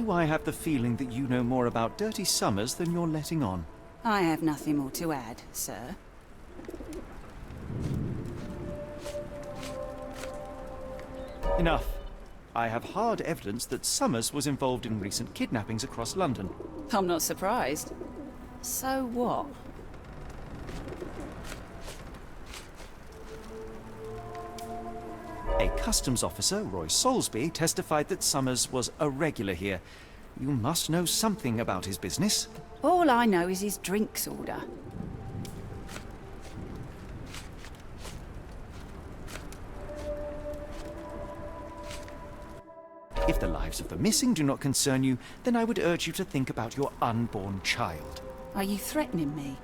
do I have the feeling that you know more about Dirty Summers than you're letting on? I have nothing more to add, sir. Enough. I have hard evidence that Summers was involved in recent kidnappings across London. I'm not surprised. So what? A customs officer, Roy Soulsby, testified that Summers was a regular here. You must know something about his business. All I know is his drinks order. If the lives of the missing do not concern you, then I would urge you to think about your unborn child. Are you threatening me?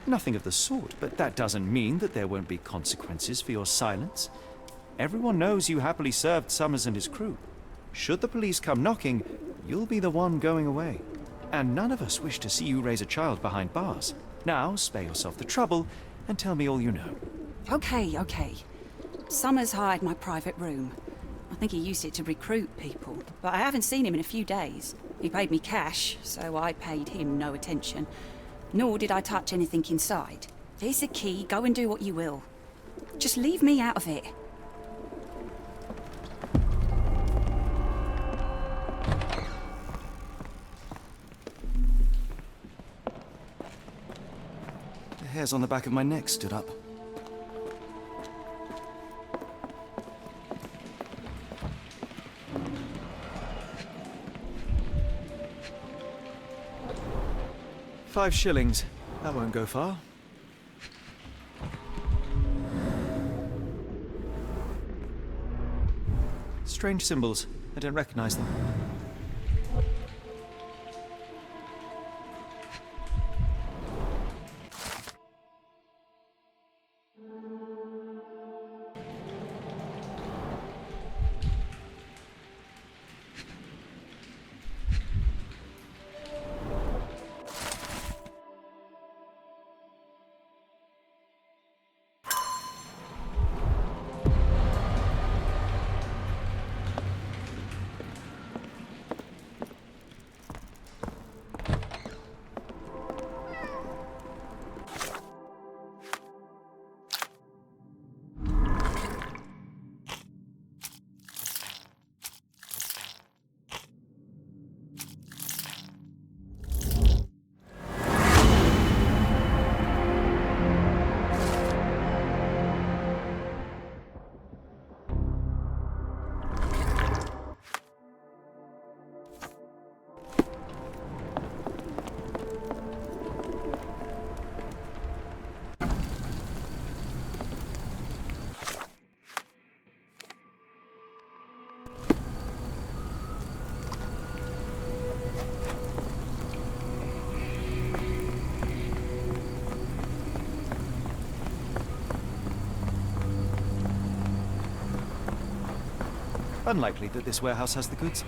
Nothing of the sort, but that doesn't mean that there won't be consequences for your silence. Everyone knows you happily served Summers and his crew. Should the police come knocking, you'll be the one going away. And none of us wish to see you raise a child behind bars. Now, spare yourself the trouble and tell me all you know. Okay. Summers hired my private room. I think he used it to recruit people, but I haven't seen him in a few days. He paid me cash, so I paid him no attention. Nor did I touch anything inside. Here's the key, go and do what you will. Just leave me out of it. The hairs on the back of my neck stood up. £5. That won't go far. Strange symbols. I don't recognize them. Unlikely that this warehouse has the goods.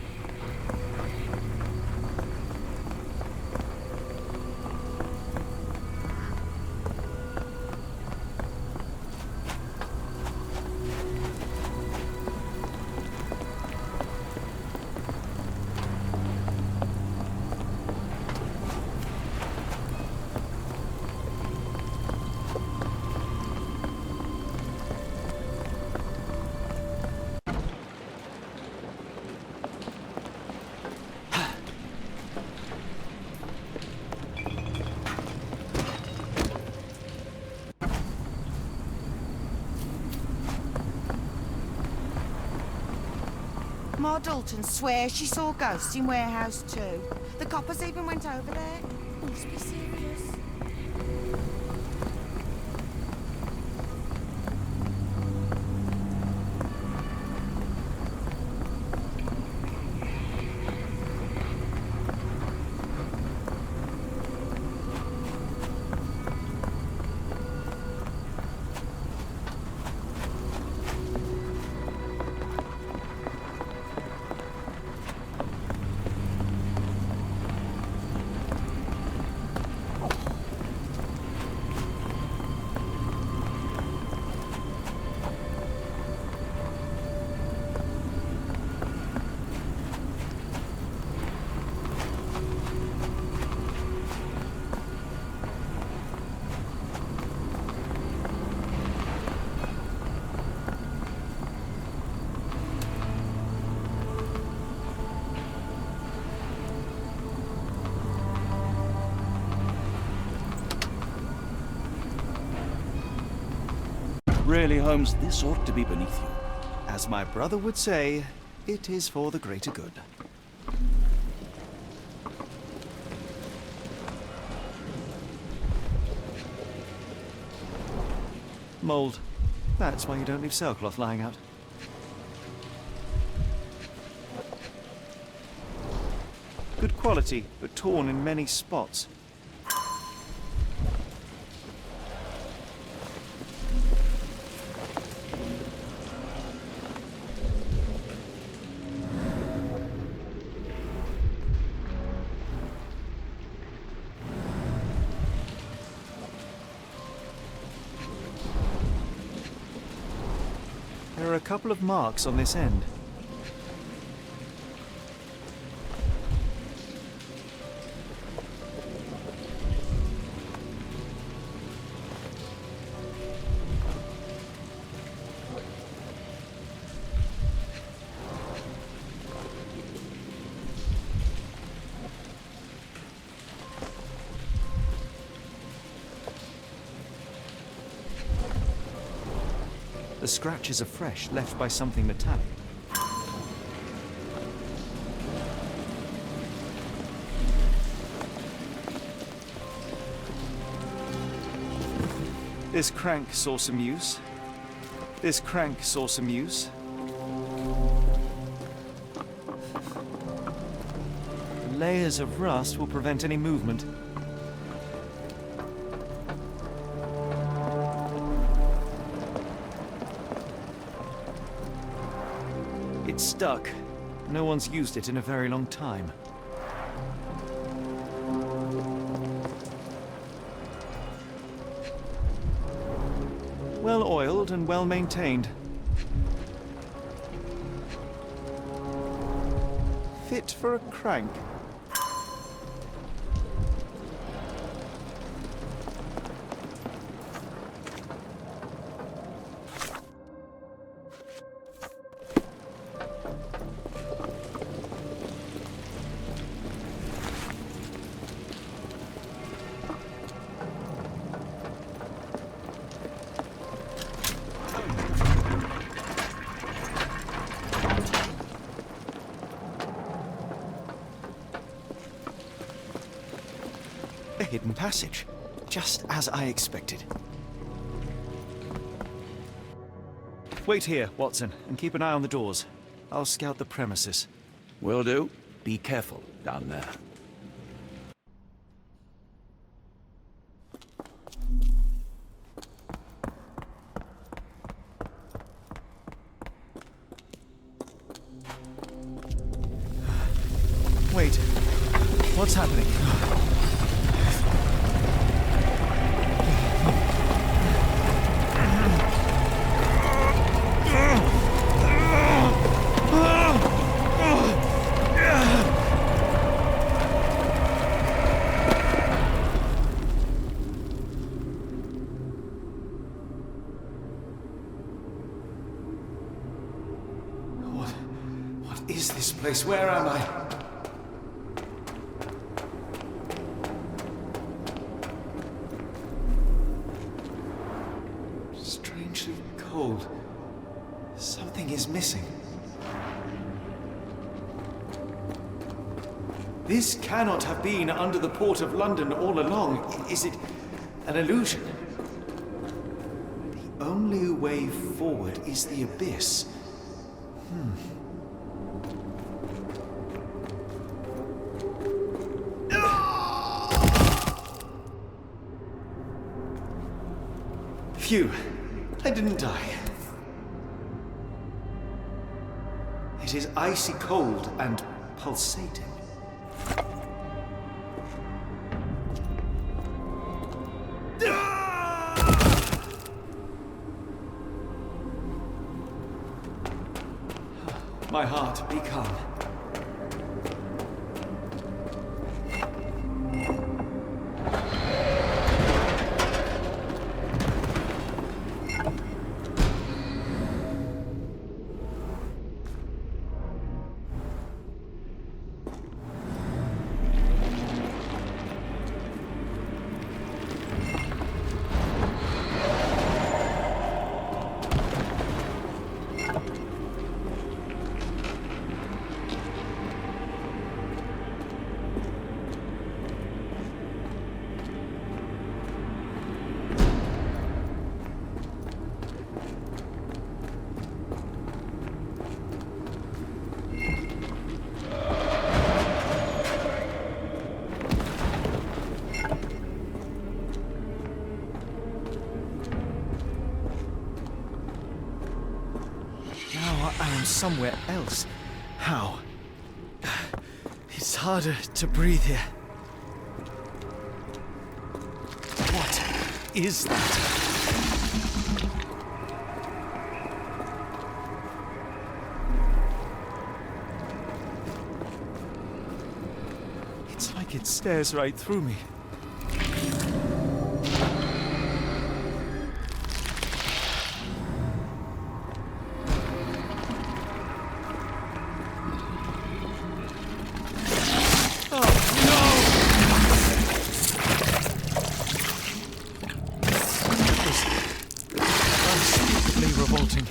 Ma Dalton swears she saw ghosts in warehouse too. The coppers even went over there. Must be serious. Really, Holmes, this ought to be beneath you. As my brother would say, it is for the greater good. Mold. That's why you don't leave sailcloth lying out. Good quality, but torn in many spots. There are a couple of marks on this end. The scratches are fresh, left by something metallic. This crank saw some use. This crank saw some use. Layers of rust will prevent any movement. It's stuck. No one's used it in a very long time. Well oiled and well maintained. Fit for a crank. A hidden passage, just as I expected. Wait here, Watson, and keep an eye on the doors. I'll scout the premises. Will do. Be careful down there. Wait, what's happening? What is this place? Where am I? Strangely cold. Something is missing. This cannot have been under the port of London all along. Is it an illusion? The only way forward is the abyss. Phew, I didn't die. It is icy cold and pulsating. My heart, be calm. somewhere else. How? It's harder to breathe here. What is that? It's like it stares right through me. Revolting.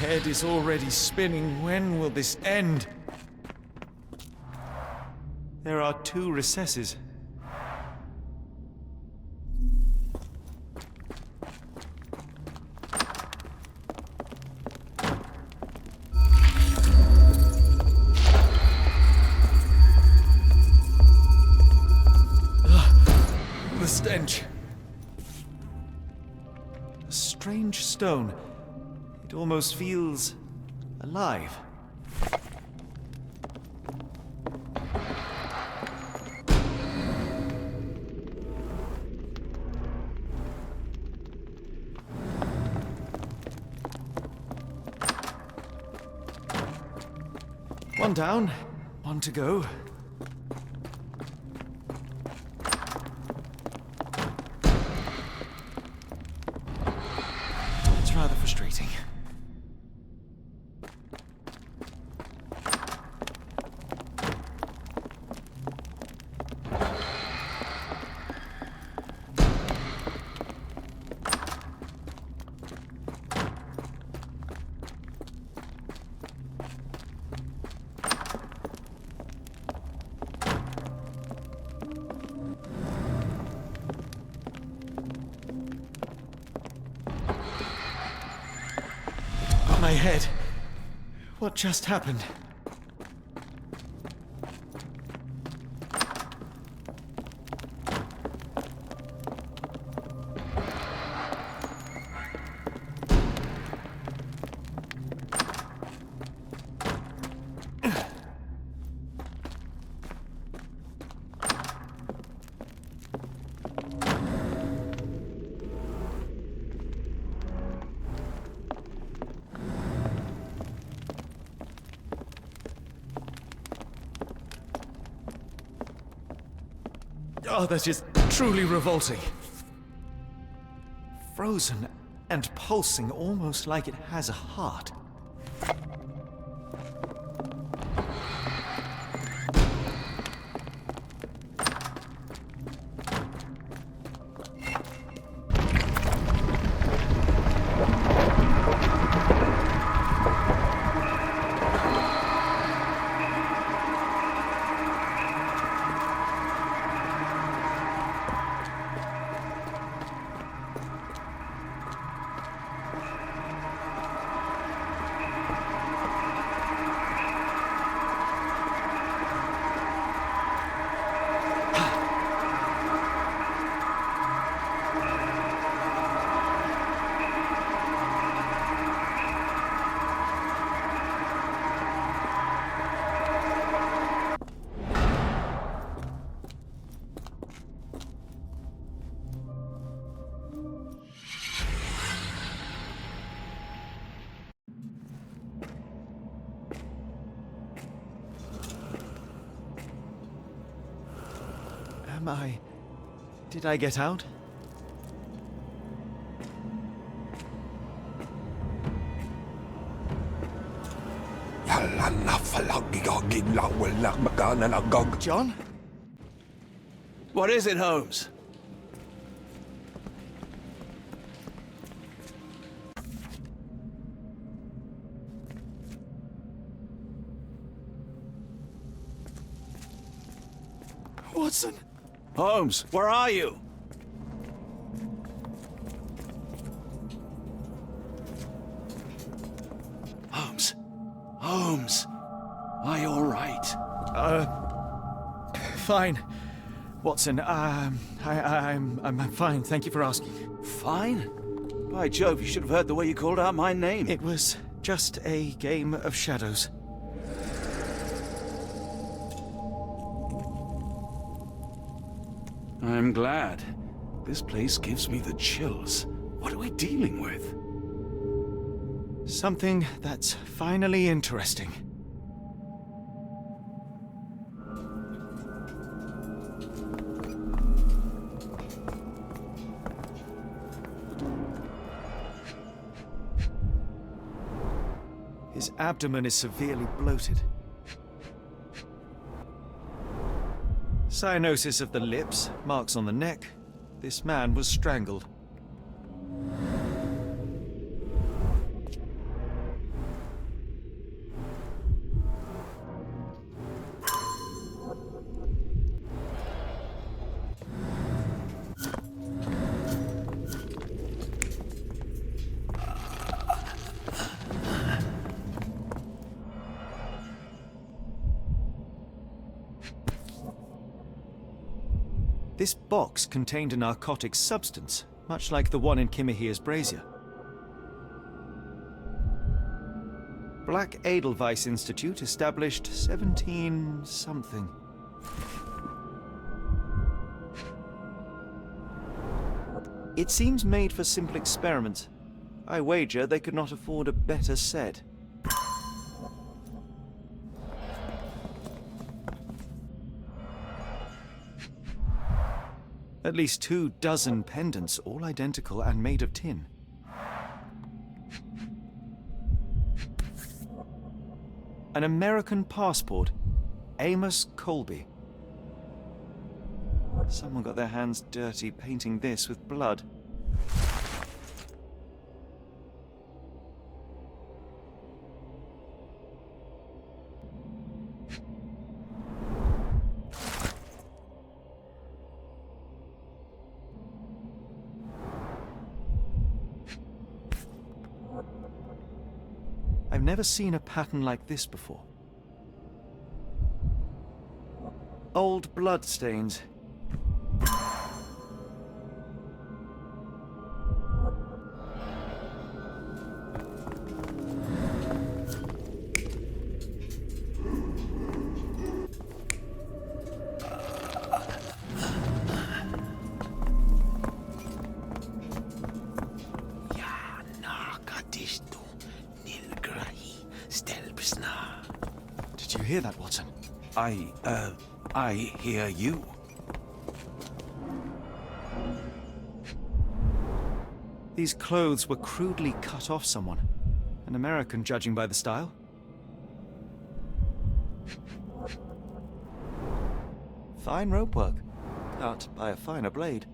My head is already spinning. When will this end? There are 2 recesses. The stench. A strange stone. It almost feels alive. One down, one to go. It's rather frustrating. My head. What just happened? Oh, that is truly revolting. Frozen and pulsing, almost like it has a heart. Did I get out? John? What is it, Holmes? Watson! Holmes, where are you? Holmes. Holmes. Are you all right? Fine. Watson, I'm fine. Thank you for asking. Fine? By Jove, you should have heard the way you called out my name. It was just a game of shadows. I'm glad. This place gives me the chills. What are we dealing with? Something that's finally interesting. His abdomen is severely bloated. Cyanosis of the lips, marks on the neck. This man was strangled. This box contained a narcotic substance, much like the one in Kimihir's brazier. Black Edelweiss Institute, established 17-something. It seems made for simple experiments. I wager they could not afford a better set. At least 24 pendants, all identical and made of tin. An American passport. Amos Colby. Someone got their hands dirty painting this with blood. I've never seen a pattern like this before. Old blood stains. Did you hear that, Watson? I hear you. These clothes were crudely cut off someone. An American, judging by the style. Fine rope work, cut by a finer blade.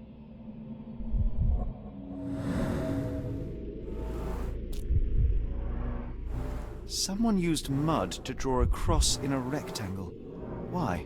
Someone used mud to draw a cross in a rectangle. Why?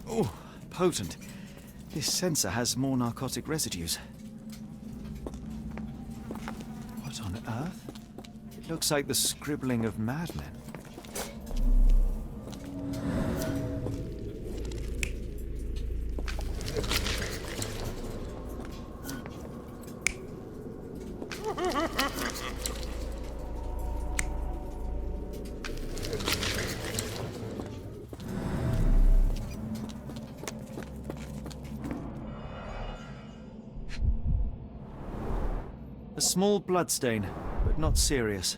Oh, potent. This sensor has more narcotic residues. What on earth? It looks like the scribbling of madmen. A small bloodstain, but not serious.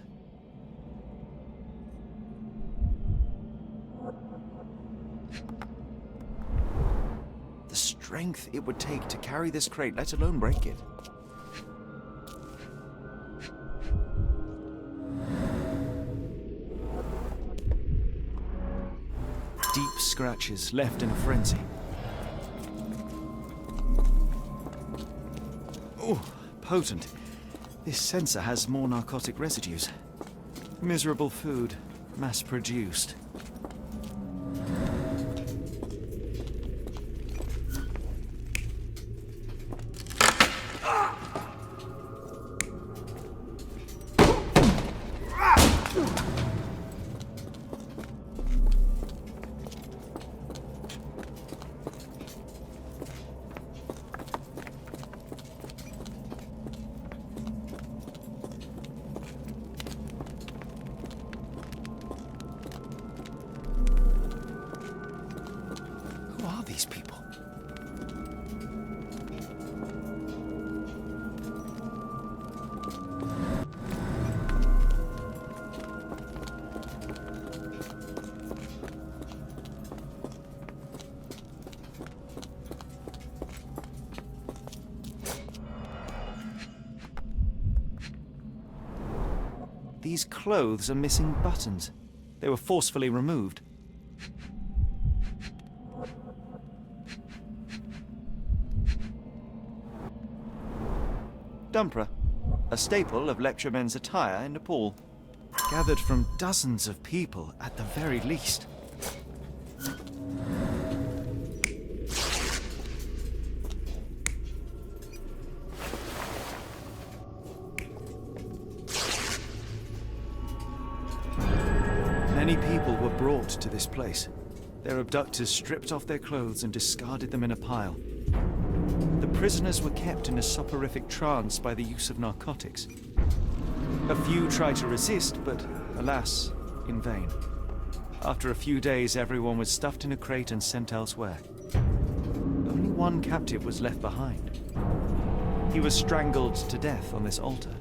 strength it would take to carry this crate, let alone break it. Deep scratches left in a frenzy. Oh, potent. This sensor has more narcotic residues. Miserable food, mass-produced. Who are these people? These clothes are missing buttons. They were forcefully removed. Dumpra, a staple of lecturemen's attire in Nepal, gathered from dozens of people at the very least. Many people were brought to this place. Their abductors stripped off their clothes and discarded them in a pile. The prisoners were kept in a soporific trance by the use of narcotics. A few tried to resist, but alas, in vain. After a few days, everyone was stuffed in a crate and sent elsewhere. Only one captive was left behind. He was strangled to death on this altar.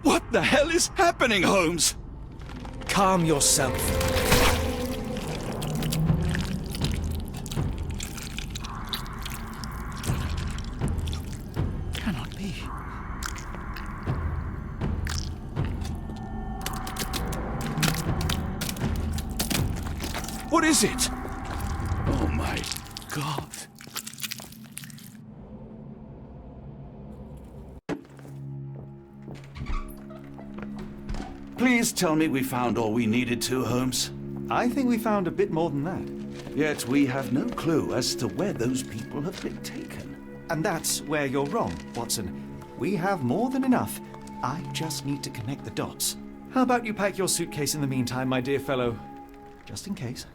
What the hell is happening, Holmes? Calm yourself. Cannot be. What is it? Oh my God. Please tell me we found all we needed to, Holmes. I think we found a bit more than that. Yet we have no clue as to where those people have been taken. And that's where you're wrong, Watson. We have more than enough. I just need to connect the dots. How about you pack your suitcase in the meantime, my dear fellow? Just in case.